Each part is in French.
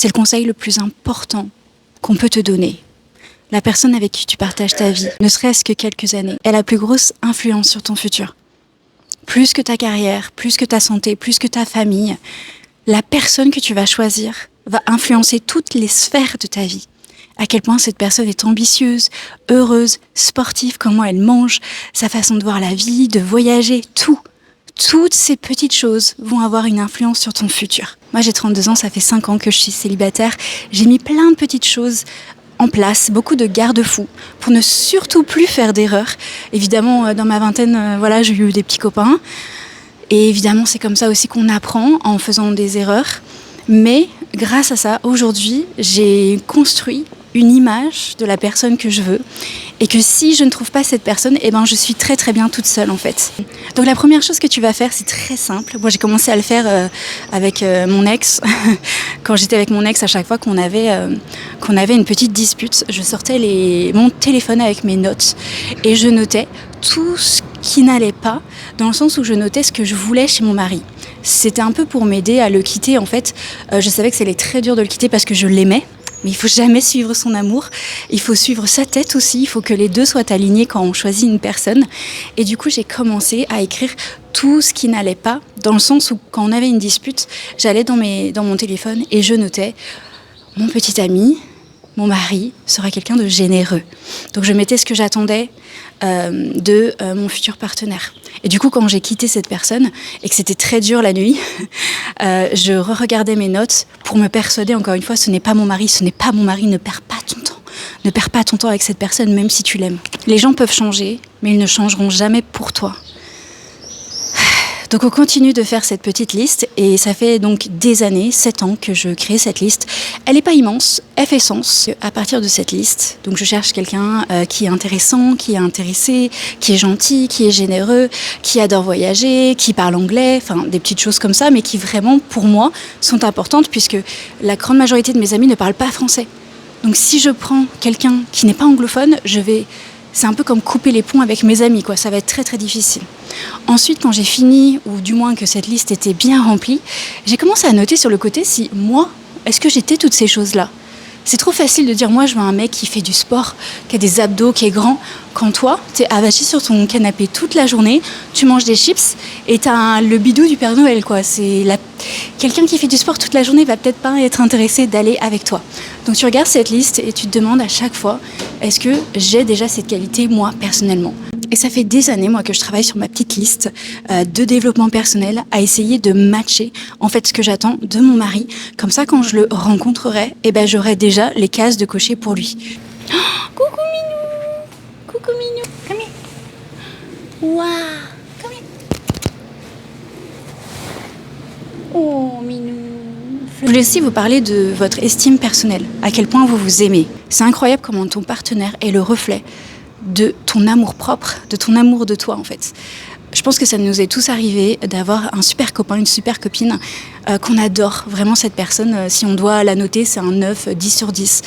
C'est le conseil le plus important qu'on peut te donner. La personne avec qui tu partages ta vie, ne serait-ce que quelques années, est la plus grosse influence sur ton futur. Plus que ta carrière, plus que ta santé, plus que ta famille, la personne que tu vas choisir va influencer toutes les sphères de ta vie. À quel point cette personne est ambitieuse, heureuse, sportive, comment elle mange, sa façon de voir la vie, de voyager, tout. Toutes ces petites choses vont avoir une influence sur ton futur. Moi, j'ai 32 ans, ça fait 5 ans que je suis célibataire. J'ai mis plein de petites choses en place, beaucoup de garde-fous pour ne surtout plus faire d'erreurs. Évidemment, dans ma vingtaine, j'ai eu des petits copains. Et évidemment, c'est comme ça aussi qu'on apprend en faisant des erreurs. Mais grâce à ça, aujourd'hui, j'ai construit une image de la personne que je veux et que si je ne trouve pas cette personne, je suis très très bien toute seule en fait. Donc la première chose que tu vas faire, c'est très simple. Moi j'ai commencé à le faire avec mon ex. Quand j'étais avec mon ex, à chaque fois qu'on avait une petite dispute, je sortais mon téléphone avec mes notes et je notais tout ce qui n'allait pas, dans le sens où je notais ce que je voulais chez mon mari. C'était un peu pour m'aider à le quitter en fait. Je savais que c'était très dur de le quitter parce que je l'aimais. Mais il faut jamais suivre son amour, il faut suivre sa tête aussi, il faut que les deux soient alignés quand on choisit une personne. Et du coup, j'ai commencé à écrire tout ce qui n'allait pas, dans le sens où quand on avait une dispute, j'allais dans mon téléphone et je notais « Mon petit ami, mon mari sera quelqu'un de généreux ». Donc je mettais ce que j'attendais de mon futur partenaire. Et du coup, quand j'ai quitté cette personne et que c'était très dur la nuit, je re-regardais mes notes pour me persuader, encore une fois, ce n'est pas mon mari, ne perds pas ton temps. Ne perds pas ton temps avec cette personne, même si tu l'aimes. Les gens peuvent changer, mais ils ne changeront jamais pour toi. Donc on continue de faire cette petite liste et ça fait donc des années, 7 ans que je crée cette liste. Elle n'est pas immense, elle fait sens. À partir de cette liste, donc je cherche quelqu'un qui est intéressant, qui est intéressé, qui est gentil, qui est généreux, qui adore voyager, qui parle anglais, enfin des petites choses comme ça, mais qui vraiment pour moi sont importantes puisque la grande majorité de mes amis ne parlent pas français. Donc si je prends quelqu'un qui n'est pas anglophone, c'est un peu comme couper les ponts avec mes amis, quoi. Ça va être très très difficile. Ensuite, quand j'ai fini, ou du moins que cette liste était bien remplie, j'ai commencé à noter sur le côté si moi, est-ce que j'étais toutes ces choses-là ? C'est trop facile de dire moi je veux un mec qui fait du sport, qui a des abdos, qui est grand, quand toi, t'es avachi sur ton canapé toute la journée, tu manges des chips et t'as le bidou du Père Noël, quoi. Quelqu'un qui fait du sport toute la journée va peut-être pas être intéressé d'aller avec toi. Donc tu regardes cette liste et tu te demandes à chaque fois, est-ce que j'ai déjà cette qualité moi personnellement ? Et ça fait des années, moi, que je travaille sur ma petite liste de développement personnel à essayer de matcher, en fait, ce que j'attends de mon mari. Comme ça, quand je le rencontrerai, j'aurai déjà les cases de cocher pour lui. Oh, coucou Minou! Coucou Minou! Come here! Waouh! Come here! Oh, Minou! Je voulais aussi vous parler de votre estime personnelle, à quel point vous vous aimez. C'est incroyable comment ton partenaire est le reflet de ton amour propre, de ton amour de toi en fait. Je pense que ça nous est tous arrivé d'avoir un super copain, une super copine qu'on adore, vraiment cette personne. Si on doit la noter, c'est un 9, 10 sur 10.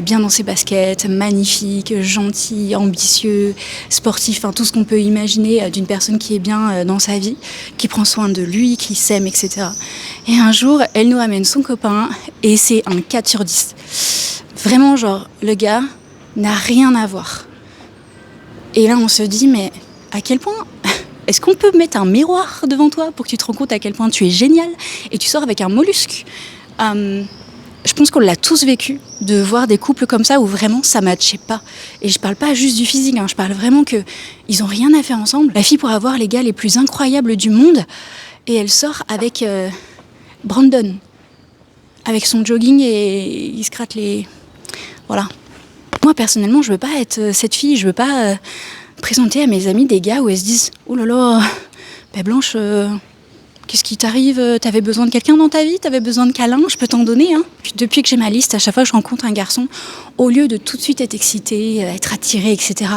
Bien dans ses baskets, magnifique, gentil, ambitieux, sportif, enfin tout ce qu'on peut imaginer d'une personne qui est bien dans sa vie, qui prend soin de lui, qui s'aime, etc. Et un jour, elle nous ramène son copain et c'est un 4 sur 10. Vraiment genre, le gars n'a rien à voir. Et là, on se dit, mais à quel point est-ce qu'on peut mettre un miroir devant toi pour que tu te rends compte à quel point tu es génial et tu sors avec un mollusque. Je pense qu'on l'a tous vécu, de voir des couples comme ça où vraiment ça ne matchait pas. Et je parle pas juste du physique, je parle vraiment qu'ils n'ont rien à faire ensemble. La fille pourrait avoir les gars les plus incroyables du monde et elle sort avec Brandon, avec son jogging et il se gratte les... Voilà. Moi, personnellement, je veux pas être cette fille, je veux pas présenter à mes amis des gars où elles se disent « Oh là là, Blanche, qu'est-ce qui t'arrive ? T'avais besoin de quelqu'un dans ta vie ? T'avais besoin de câlins ? Je peux t'en donner. » Puis depuis que j'ai ma liste, à chaque fois que je rencontre un garçon, au lieu de tout de suite être excitée, être attirée, etc.,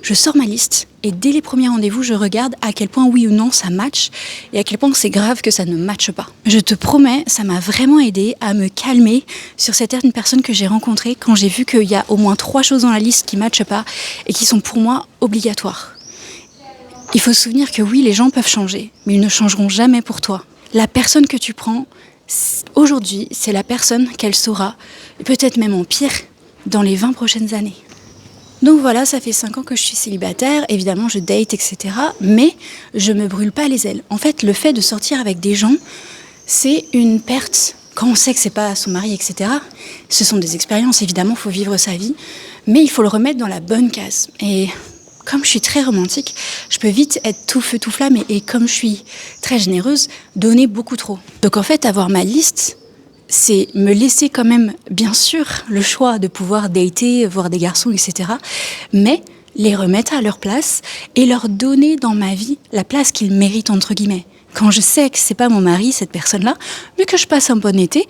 je sors ma liste et dès les premiers rendez-vous, je regarde à quel point oui ou non ça match et à quel point c'est grave que ça ne matche pas. Je te promets, ça m'a vraiment aidée à me calmer sur certaines personnes que j'ai rencontrées quand j'ai vu qu'il y a au moins 3 choses dans la liste qui ne matchent pas et qui sont pour moi obligatoires. Il faut se souvenir que oui, les gens peuvent changer, mais ils ne changeront jamais pour toi. La personne que tu prends, Aujourd'hui, c'est la personne qu'elle sera, et peut-être même en pire, dans les 20 prochaines années. Donc voilà, ça fait 5 ans que je suis célibataire, évidemment je date, etc. Mais je me brûle pas les ailes. En fait, le fait de sortir avec des gens, c'est une perte. Quand on sait que c'est pas son mari, etc. Ce sont des expériences, évidemment, il faut vivre sa vie. Mais il faut le remettre dans la bonne case. Et comme je suis très romantique, je peux vite être tout feu, tout flamme. Et comme je suis très généreuse, donner beaucoup trop. Donc en fait, avoir ma liste, c'est me laisser quand même, bien sûr, le choix de pouvoir dater, voir des garçons, etc. Mais les remettre à leur place et leur donner dans ma vie la place qu'ils méritent, entre guillemets. Quand je sais que c'est pas mon mari, cette personne-là, mais que je passe un bon été,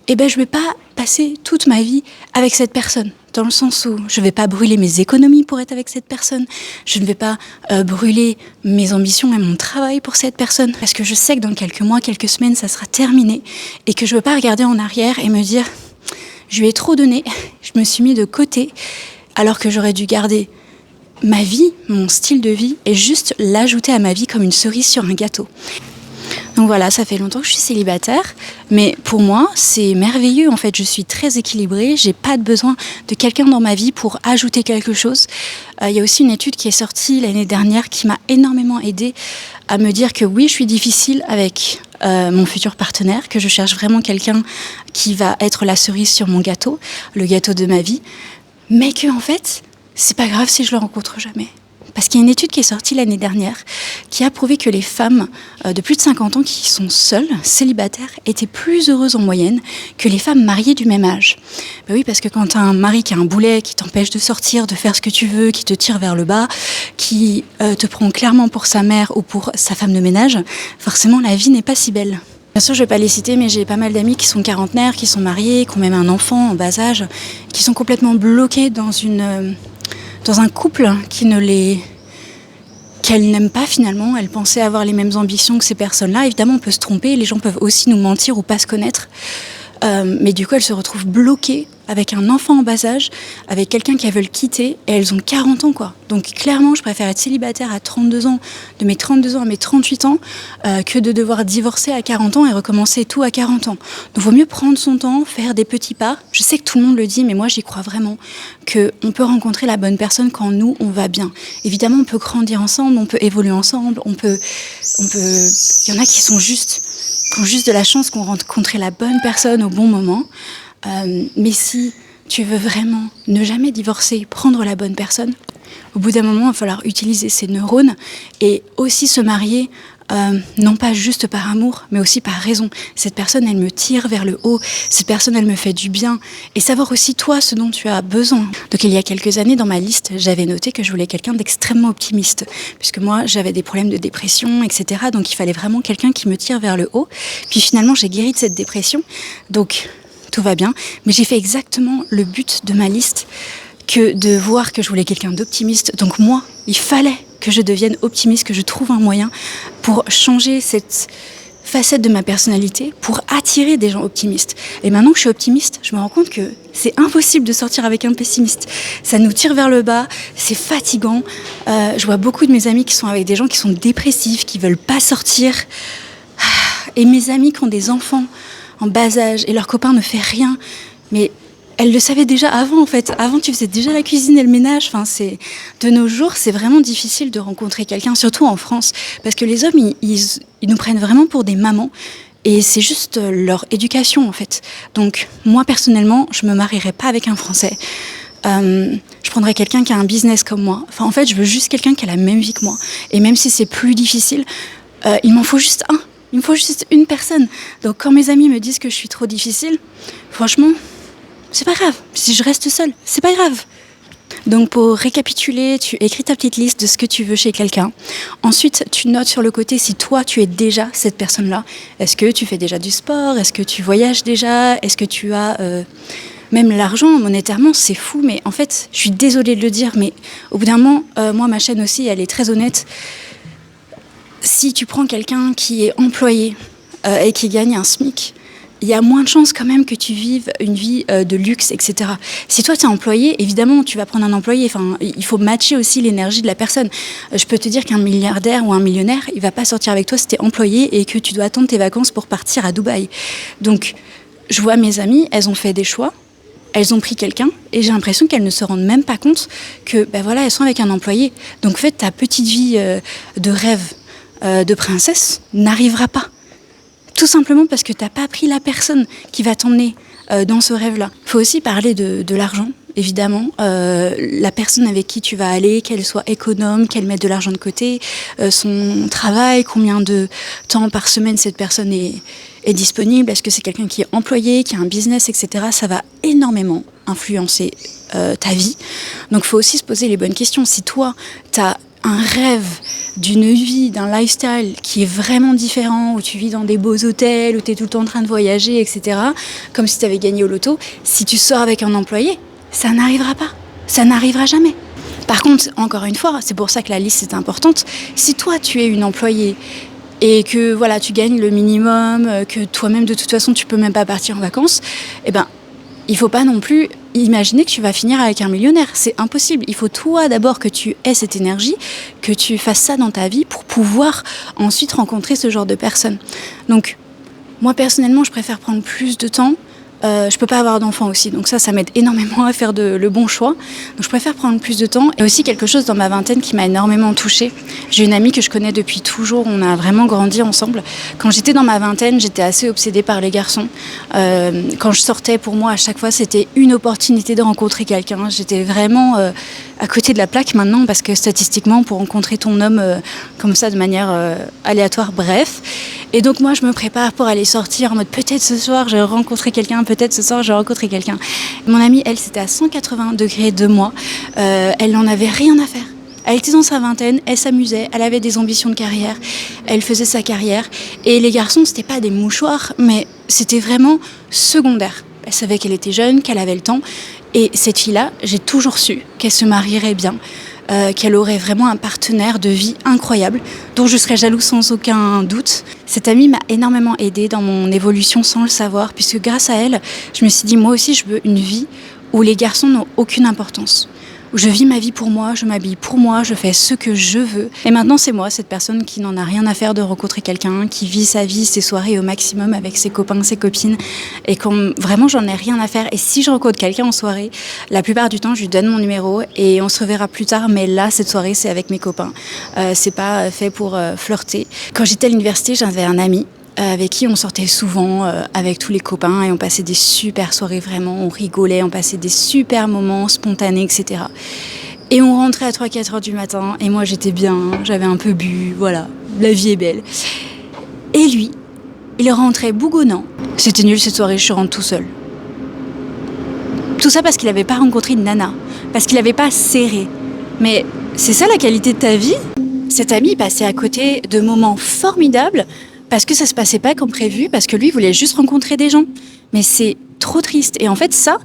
eh ben je vais pas passer toute ma vie avec cette personne. Dans le sens où je vais pas brûler mes économies pour être avec cette personne. Je ne vais pas brûler mes ambitions et mon travail pour cette personne. Parce que je sais que dans quelques mois, quelques semaines, ça sera terminé. Et que je veux pas regarder en arrière et me dire, je lui ai trop donné, je me suis mis de côté, alors que j'aurais dû garder ma vie, mon style de vie, et juste l'ajouter à ma vie comme une cerise sur un gâteau. Donc voilà, ça fait longtemps que je suis célibataire, mais pour moi, c'est merveilleux. En fait, je suis très équilibrée, j'ai pas de besoin de quelqu'un dans ma vie pour ajouter quelque chose. Il y a aussi une étude qui est sortie l'année dernière qui m'a énormément aidée à me dire que oui, je suis difficile avec mon futur partenaire, que je cherche vraiment quelqu'un qui va être la cerise sur mon gâteau, le gâteau de ma vie, mais que en fait, c'est pas grave si je le rencontre jamais. Parce qu'il y a une étude qui est sortie l'année dernière qui a prouvé que les femmes de plus de 50 ans qui sont seules, célibataires, étaient plus heureuses en moyenne que les femmes mariées du même âge. Ben oui, parce que quand tu as un mari qui a un boulet, qui t'empêche de sortir, de faire ce que tu veux, qui te tire vers le bas, qui te prend clairement pour sa mère ou pour sa femme de ménage, forcément la vie n'est pas si belle. Bien sûr, je ne vais pas les citer, mais j'ai pas mal d'amis qui sont quarantenaires, qui sont mariés, qui ont même un enfant en bas âge, qui sont complètement bloqués dans un couple qu'elles n'aiment pas finalement. Elles pensaient avoir les mêmes ambitions que ces personnes-là. Évidemment, on peut se tromper, les gens peuvent aussi nous mentir ou pas se connaître. Mais du coup, elles se retrouvent bloquées avec un enfant en bas âge, avec quelqu'un qu'elles veulent quitter, et elles ont 40 ans, quoi. Donc clairement, je préfère être célibataire à 32 ans, de mes 32 ans à mes 38 ans, que de devoir divorcer à 40 ans et recommencer tout à 40 ans. Donc il vaut mieux prendre son temps, faire des petits pas. Je sais que tout le monde le dit, mais moi j'y crois vraiment, qu'on peut rencontrer la bonne personne quand nous, on va bien. Évidemment, on peut grandir ensemble, on peut évoluer ensemble, il y en a qui ont juste de la chance qu'on rencontre la bonne personne au bon moment. Mais si tu veux vraiment ne jamais divorcer, prendre la bonne personne, au bout d'un moment, il va falloir utiliser ses neurones et aussi se marier, non pas juste par amour, mais aussi par raison. Cette personne, elle me tire vers le haut. Cette personne, elle me fait du bien. Et savoir aussi, toi, ce dont tu as besoin. Donc, il y a quelques années, dans ma liste, j'avais noté que je voulais quelqu'un d'extrêmement optimiste. Puisque moi, j'avais des problèmes de dépression, etc. Donc, il fallait vraiment quelqu'un qui me tire vers le haut. Puis finalement, j'ai guéri de cette dépression. Donc, tout va bien. Mais j'ai fait exactement le but de ma liste que de voir que je voulais quelqu'un d'optimiste. Donc moi, il fallait que je devienne optimiste, que je trouve un moyen pour changer cette facette de ma personnalité, pour attirer des gens optimistes. Et maintenant que je suis optimiste, je me rends compte que c'est impossible de sortir avec un pessimiste. Ça nous tire vers le bas, c'est fatigant. Je vois beaucoup de mes amis qui sont avec des gens qui sont dépressifs, qui veulent pas sortir. Et mes amis qui ont des enfants en bas âge et leur copain ne fait rien, mais elle le savait déjà avant, en fait. Avant, tu faisais déjà la cuisine et le ménage. Enfin, de nos jours, c'est vraiment difficile de rencontrer quelqu'un, surtout en France, parce que les hommes, ils nous prennent vraiment pour des mamans, et c'est juste leur éducation, en fait. Donc, moi, personnellement, je me marierais pas avec un Français. Je prendrais quelqu'un qui a un business comme moi. Enfin, en fait, je veux juste quelqu'un qui a la même vie que moi. Et même si c'est plus difficile, il m'en faut juste un. Il me faut juste une personne. Donc, quand mes amis me disent que je suis trop difficile, franchement, c'est pas grave. Si je reste seule, c'est pas grave. Donc, pour récapituler, tu écris ta petite liste de ce que tu veux chez quelqu'un. Ensuite, tu notes sur le côté si toi, tu es déjà cette personne-là. Est-ce que tu fais déjà du sport? Est-ce que tu voyages déjà? Est-ce que tu as... Même l'argent, monétairement, c'est fou. Mais en fait, je suis désolée de le dire, mais au bout d'un moment, moi, ma chaîne aussi, elle est très honnête. Si tu prends quelqu'un qui est employé et qui gagne un SMIC, il y a moins de chances quand même que tu vives une vie de luxe, etc. Si toi, tu es employé, évidemment, tu vas prendre un employé. Enfin, il faut matcher aussi l'énergie de la personne. Je peux te dire qu'un milliardaire ou un millionnaire, il va pas sortir avec toi si tu es employé et que tu dois attendre tes vacances pour partir à Dubaï. Donc, je vois mes amies, elles ont fait des choix. Elles ont pris quelqu'un et j'ai l'impression qu'elles ne se rendent même pas compte que, elles sont avec un employé. Donc, en fait, ta petite vie de rêve de princesse n'arrivera pas. Tout simplement parce que tu n'as pas pris la personne qui va t'emmener dans ce rêve-là. Il faut aussi parler de l'argent, évidemment. La personne avec qui tu vas aller, qu'elle soit économe, qu'elle mette de l'argent de côté, son travail, combien de temps par semaine cette personne est disponible, est-ce que c'est quelqu'un qui est employé, qui a un business, etc. Ça va énormément influencer ta vie. Donc il faut aussi se poser les bonnes questions. Si toi, tu as un rêve d'une vie, d'un lifestyle qui est vraiment différent, où tu vis dans des beaux hôtels, où tu es tout le temps en train de voyager, etc., comme si tu avais gagné au loto, si tu sors avec un employé, ça n'arrivera pas. Ça n'arrivera jamais. Par contre, encore une fois, c'est pour ça que la liste est importante, si toi tu es une employée et que voilà, tu gagnes le minimum, que toi-même de toute façon tu peux même pas partir en vacances, il faut pas non plus imaginer que tu vas finir avec un millionnaire. C'est impossible. Il faut toi d'abord que tu aies cette énergie, que tu fasses ça dans ta vie pour pouvoir ensuite rencontrer ce genre de personnes. Donc, moi personnellement, je préfère prendre plus de temps. Je peux pas avoir d'enfant aussi, donc ça m'aide énormément à faire le bon choix. Donc je préfère prendre plus de temps. Et aussi quelque chose dans ma vingtaine qui m'a énormément touchée. J'ai une amie que je connais depuis toujours, on a vraiment grandi ensemble. Quand j'étais dans ma vingtaine, j'étais assez obsédée par les garçons. Quand je sortais, pour moi, à chaque fois, c'était une opportunité de rencontrer quelqu'un. J'étais vraiment à côté de la plaque maintenant, parce que statistiquement, pour rencontrer ton homme comme ça, de manière aléatoire, bref. Et donc moi, je me prépare pour aller sortir en mode peut-être ce soir, je vais rencontrer quelqu'un, peut-être ce soir, je vais rencontrer quelqu'un. Mon amie, elle, c'était à 180 degrés de moi. Elle n'en avait rien à faire. Elle était dans sa vingtaine, elle s'amusait, elle avait des ambitions de carrière, elle faisait sa carrière. Et les garçons, c'était pas des mouchoirs, mais c'était vraiment secondaire. Elle savait qu'elle était jeune, qu'elle avait le temps. Et cette fille-là, j'ai toujours su qu'elle se marierait bien. Qu'elle aurait vraiment un partenaire de vie incroyable, dont je serais jalouse sans aucun doute. Cette amie m'a énormément aidée dans mon évolution sans le savoir, puisque grâce à elle, je me suis dit, moi aussi, je veux une vie où les garçons n'ont aucune importance. Où je vis ma vie pour moi, je m'habille pour moi, je fais ce que je veux. Et maintenant, c'est moi, cette personne qui n'en a rien à faire de rencontrer quelqu'un, qui vit sa vie, ses soirées au maximum avec ses copains, ses copines. Et comme vraiment, j'en ai rien à faire. Et si je rencontre quelqu'un en soirée, la plupart du temps, je lui donne mon numéro et on se reverra plus tard. Mais là, cette soirée, c'est avec mes copains. C'est pas fait pour flirter. Quand j'étais à l'université, j'avais un ami avec qui on sortait souvent avec tous les copains et on passait des super soirées, vraiment, on rigolait, on passait des super moments spontanés, etc. Et on rentrait à 3-4 heures du matin et moi j'étais bien, j'avais un peu bu, voilà, la vie est belle. Et lui, il rentrait bougonnant. C'était nul cette soirée, je rentre tout seul. Tout ça parce qu'il n'avait pas rencontré une nana, parce qu'il n'avait pas serré. Mais c'est ça la qualité de ta vie ? Cet ami passait à côté de moments formidables parce que ça se passait pas comme prévu, parce que lui voulait juste rencontrer des gens. Mais c'est trop triste. Et en fait, ça,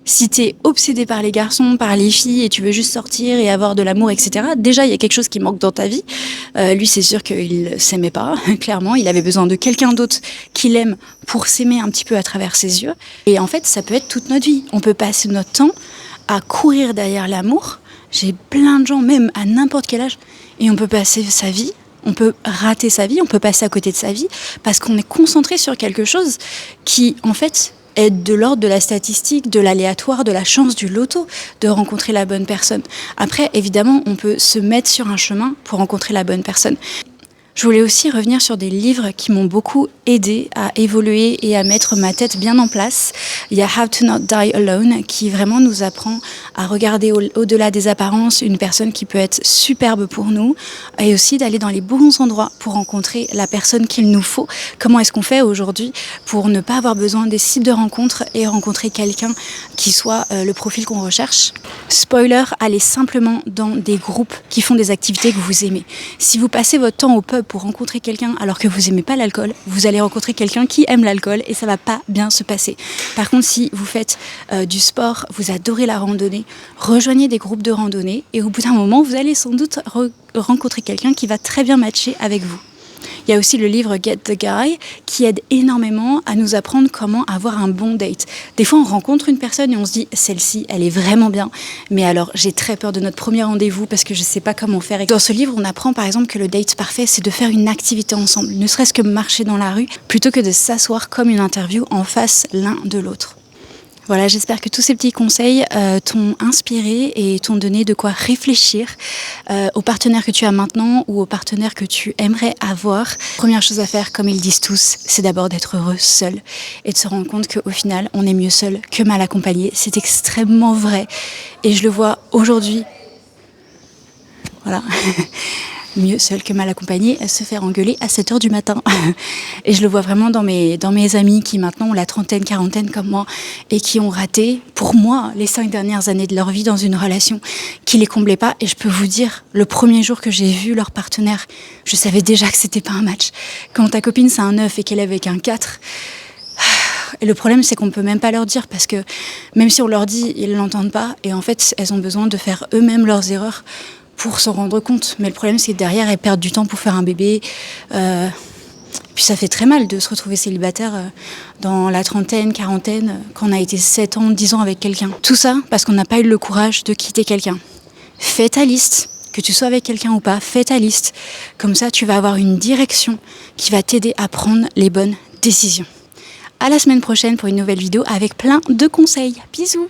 si t'es obsédé par les garçons, par les filles, et tu veux juste sortir et avoir de l'amour, etc., déjà, il y a quelque chose qui manque dans ta vie. Lui, c'est sûr qu'il s'aimait pas, clairement. Il avait besoin de quelqu'un d'autre qui l'aime pour s'aimer un petit peu à travers ses yeux. Et en fait, ça peut être toute notre vie. On peut passer notre temps à courir derrière l'amour. J'ai plein de gens, même à n'importe quel âge, et on peut passer sa vie, on peut rater sa vie, on peut passer à côté de sa vie, parce qu'on est concentré sur quelque chose qui, en fait, est de l'ordre de la statistique, de l'aléatoire, de la chance, du loto, de rencontrer la bonne personne. Après, évidemment, on peut se mettre sur un chemin pour rencontrer la bonne personne. Je voulais aussi revenir sur des livres qui m'ont beaucoup aidé à évoluer et à mettre ma tête bien en place. Il y a How to Not Die Alone qui vraiment nous apprend à regarder au-delà des apparences une personne qui peut être superbe pour nous et aussi d'aller dans les bons endroits pour rencontrer la personne qu'il nous faut. Comment est-ce qu'on fait aujourd'hui pour ne pas avoir besoin des sites de rencontres et rencontrer quelqu'un qui soit le profil qu'on recherche. Spoiler, allez simplement dans des groupes qui font des activités que vous aimez. Si vous passez votre temps au pub pour rencontrer quelqu'un alors que vous n'aimez pas l'alcool, vous allez rencontrer quelqu'un qui aime l'alcool et ça va pas bien se passer. Par contre, si vous faites du sport, vous adorez la randonnée, rejoignez des groupes de randonnée et au bout d'un moment, vous allez sans doute rencontrer quelqu'un qui va très bien matcher avec vous. Il y a aussi le livre Get the Guy qui aide énormément à nous apprendre comment avoir un bon date. Des fois, on rencontre une personne et on se dit « celle-ci, elle est vraiment bien ». Mais alors, j'ai très peur de notre premier rendez-vous parce que je ne sais pas comment faire. Et dans ce livre, on apprend par exemple que le date parfait, c'est de faire une activité ensemble, ne serait-ce que marcher dans la rue, plutôt que de s'asseoir comme une interview en face l'un de l'autre. Voilà, j'espère que tous ces petits conseils t'ont inspiré et t'ont donné de quoi réfléchir aux partenaires que tu as maintenant ou aux partenaires que tu aimerais avoir. Première chose à faire, comme ils disent tous, c'est d'abord d'être heureux seul et de se rendre compte qu'au final, on est mieux seul que mal accompagné. C'est extrêmement vrai et je le vois aujourd'hui. Voilà. Mieux seul que mal accompagné, se faire engueuler à 7h du matin. Et je le vois vraiment dans mes amis qui maintenant ont la trentaine, quarantaine comme moi et qui ont raté, pour moi, les 5 dernières années de leur vie dans une relation qui les comblait pas. Et je peux vous dire, le premier jour que j'ai vu leur partenaire, je savais déjà que c'était pas un match. Quand ta copine c'est un 9 et qu'elle est avec un 4... Et le problème, c'est qu'on ne peut même pas leur dire parce que même si on leur dit, ils ne l'entendent pas. Et en fait, elles ont besoin de faire eux-mêmes leurs erreurs pour s'en rendre compte. Mais le problème, c'est que derrière, elles perdent du temps pour faire un bébé. Puis ça fait très mal de se retrouver célibataire dans la trentaine, quarantaine, quand on a été 7 ans, 10 ans avec quelqu'un. Tout ça parce qu'on n'a pas eu le courage de quitter quelqu'un. Fais ta liste. Que tu sois avec quelqu'un ou pas, fais ta liste. Comme ça, tu vas avoir une direction qui va t'aider à prendre les bonnes décisions. À la semaine prochaine pour une nouvelle vidéo avec plein de conseils. Bisous!